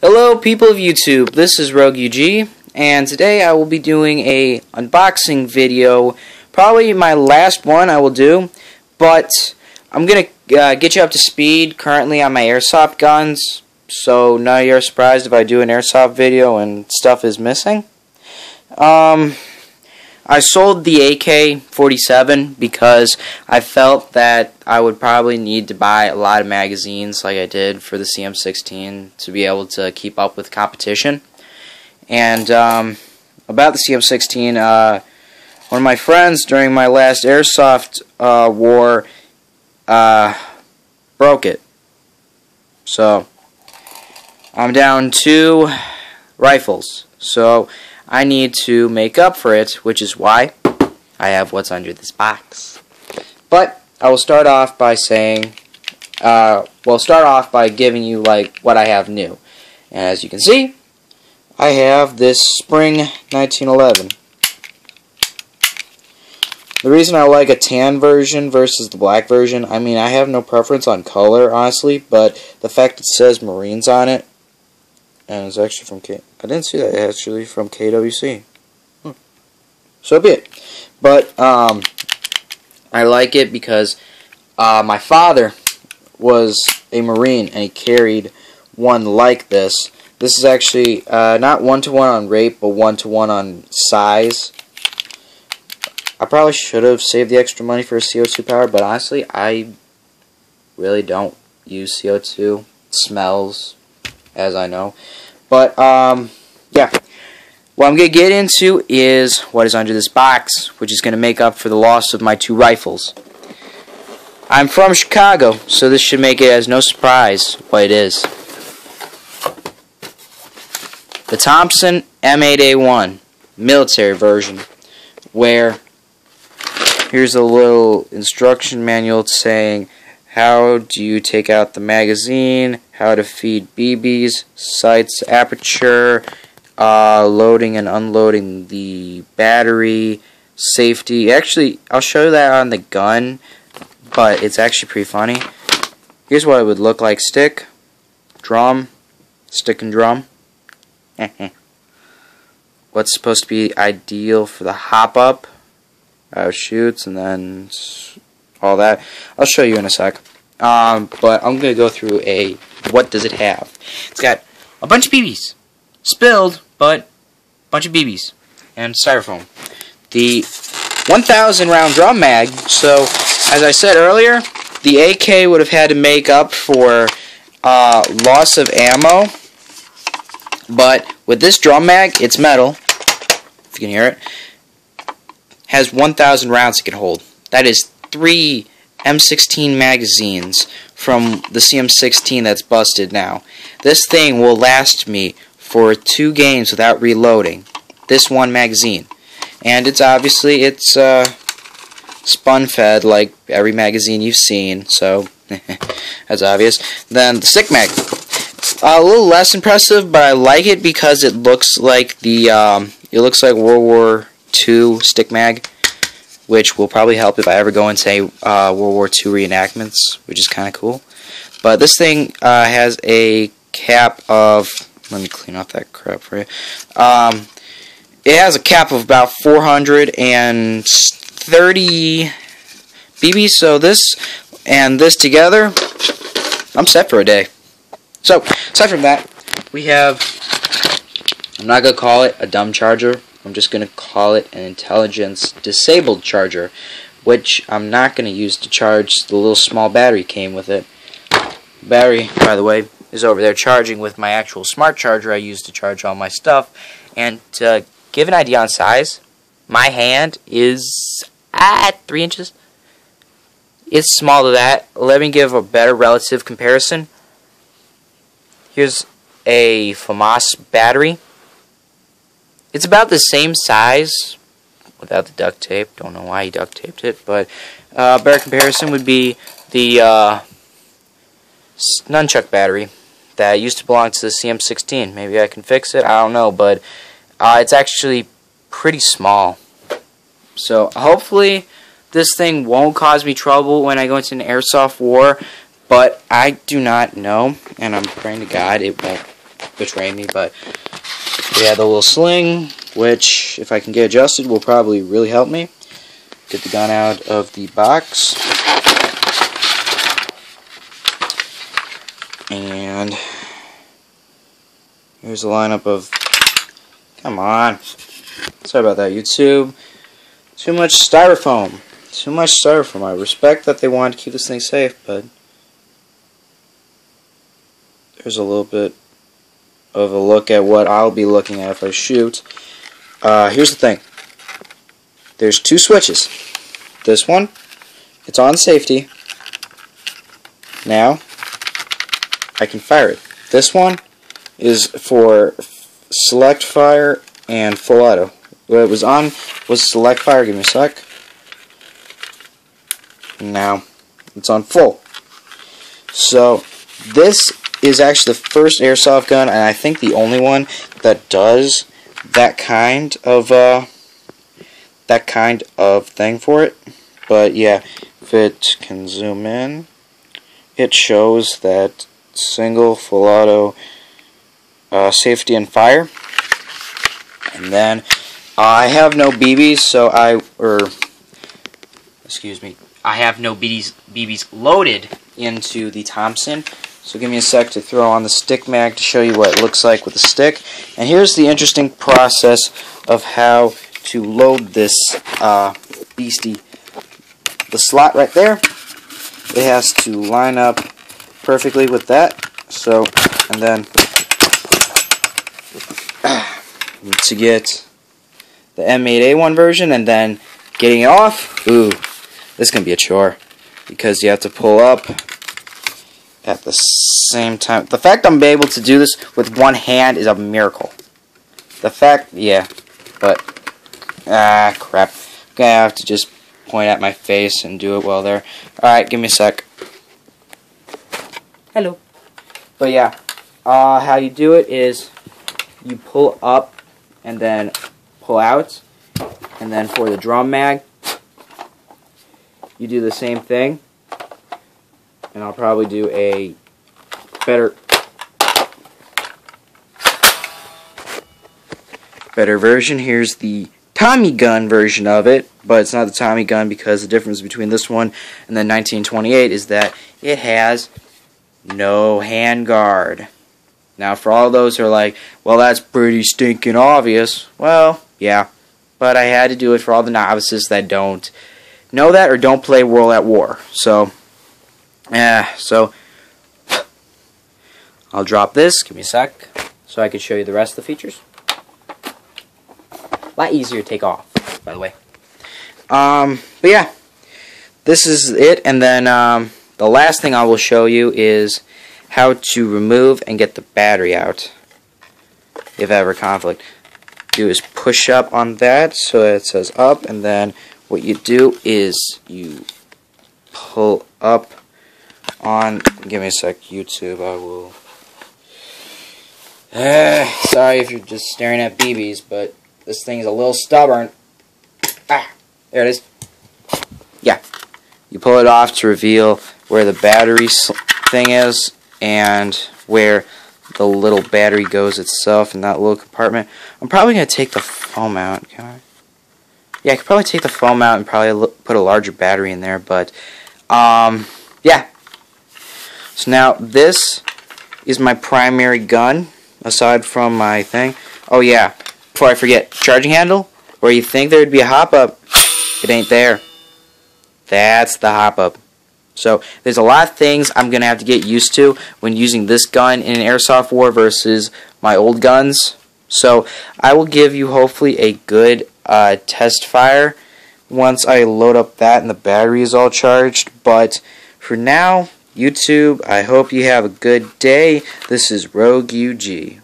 Hello people of YouTube, this is Rogue UG, and today I will be doing a unboxing video, probably my last one I will do, but I'm going to get you up to speed currently on my airsoft guns, so none of you are surprised if I do an airsoft video and stuff is missing. I sold the AK-47 because I felt that I would probably need to buy a lot of magazines like I did for the CM16 to be able to keep up with competition. And about the CM16, one of my friends during my last airsoft war broke it. So I'm down 2 rifles. So I need to make up for it, which is why I have what's under this box. But I will start off by saying, giving you like what I have new. And as you can see, I have this Spring 1911. The reason I like a tan version versus the black version, I mean, I have no preference on color, honestly, but the fact it says Marines on it, and it's actually from I didn't see that, actually from KWC. So be it. But I like it because my father was a Marine and he carried one like this. This is actually not 1-to-1 on rate, but 1-to-1 on size. I probably should have saved the extra money for a CO2 power, but honestly, I really don't use CO2. It smells, as I know. But, yeah. What I'm going to get into is what is under this box, which is going to make up for the loss of my 2 rifles. I'm from Chicago, so this should make it as no surprise what it is. The Thompson m1a1 military version, where here's a little instruction manual saying how do you take out the magazine, how to feed BBs, sights, aperture, loading and unloading the battery, safety. Actually, I'll show you that on the gun, but it's actually pretty funny. Here's what it would look like. Stick, drum, stick and drum. What's supposed to be ideal for the hop up, shoots, and then all that. I'll show you in a sec. But I'm going to go through a what does it have. It's got a bunch of BBs. Spilled, but a bunch of BBs. And styrofoam. The 1,000 round drum mag. So, as I said earlier, the AK would have had to make up for loss of ammo. But with this drum mag, it's metal. If you can hear it. Has 1,000 rounds it can hold. That is 3 M16 magazines from the CM16 that's busted now. This thing will last me for 2 games without reloading. This one magazine. And it's obviously, it's spun fed like every magazine you've seen, so that's obvious. Then the stick mag. A little less impressive, but I like it because it looks like World War II stick mag, which will probably help if I ever go and say World War II reenactments, which is kind of cool. But this thing has a cap of, let me clean off that crap for you. It has a cap of about 430 BBs, so this and this together, I'm set for a day. So, aside from that, we have, I'm not going to call it a dumb charger. I'm just going to call it an intelligence disabled charger, which I'm not going to use to charge the little small battery came with it. The battery, by the way, is over there charging with my actual smart charger I use to charge all my stuff. And to give an idea on size, my hand is at 3 inches. It's small to that. Let me give a better relative comparison. Here's a FAMAS battery. It's about the same size without the duct tape. Don't know why he duct taped it, but a better comparison would be the nunchuck battery that used to belong to the CM16. Maybe I can fix it. I don't know, but it's actually pretty small. So hopefully this thing won't cause me trouble when I go into an airsoft war, but I do not know, and I'm praying to God it won't. betray me, but yeah, the little sling, which if I can get adjusted will probably really help me. Get the gun out of the box. And here's a lineup of, come on, sorry about that, YouTube. Too much styrofoam. Too much styrofoam. I respect that they wanted to keep this thing safe, but there's a little bit of a look at what I'll be looking at if I shoot. Here's the thing. There's two switches. This one, it's on safety. Now, I can fire it. This one is for select fire and full auto. What it was on was select fire. Give me a sec. Now, it's on full. So, this is actually the first airsoft gun, and I think the only one that does that kind of thing for it. But yeah, if it can zoom in, it shows that single, full auto, safety and fire. And then I have no BBs, so I have no BBs loaded into the Thompson. So give me a sec to throw on the stick mag to show you what it looks like with the stick. And here's the interesting process of how to load this beastie. The slot right there, it has to line up perfectly with that. So, and then to get the m1a1 version and then getting it off, ooh, this can be a chore because you have to pull up at the same time. The fact I'm able to do this with one hand is a miracle. The fact, yeah, but crap. I'm gonna have to just point at my face and do it while there. Alright, give me a sec. Hello. But yeah, how you do it is you pull up and then pull out, and then for the drum mag you do the same thing, and I'll probably do a better version. Here's the Tommy gun version of it, but it's not the Tommy gun because the difference between this one and the 1928 is that it has no handguard. Now, for all those who are like, well, that's pretty stinking obvious. Well, yeah, but I had to do it for all the novices that don't know that or don't play World at War. So, so I'll drop this. Give me a sec so I can show you the rest of the features. A lot easier to take off, by the way. But yeah, this is it. And then the last thing I will show you is how to remove and get the battery out if ever conflict. Do is push up on that so it says up, and then what you do is you pull up on. Give me a sec, YouTube. I will. Sorry if you're just staring at BBs, but this thing's a little stubborn. Ah, there it is. Yeah, you pull it off to reveal where the battery thing is and where the little battery goes itself in that little compartment. I'm probably going to take the foam out. Can I? Yeah, I could probably take the foam out and probably put a larger battery in there, but yeah. So now this is my primary gun aside from my thing. Oh yeah, before I forget, charging handle, where you think there would be a hop-up, it ain't there. That's the hop-up. So there's a lot of things I'm going to have to get used to when using this gun in an airsoft war versus my old guns. So I will give you hopefully a good test fire once I load up that and the battery is all charged. But for now, YouTube, I hope you have a good day. This is Rogue UG.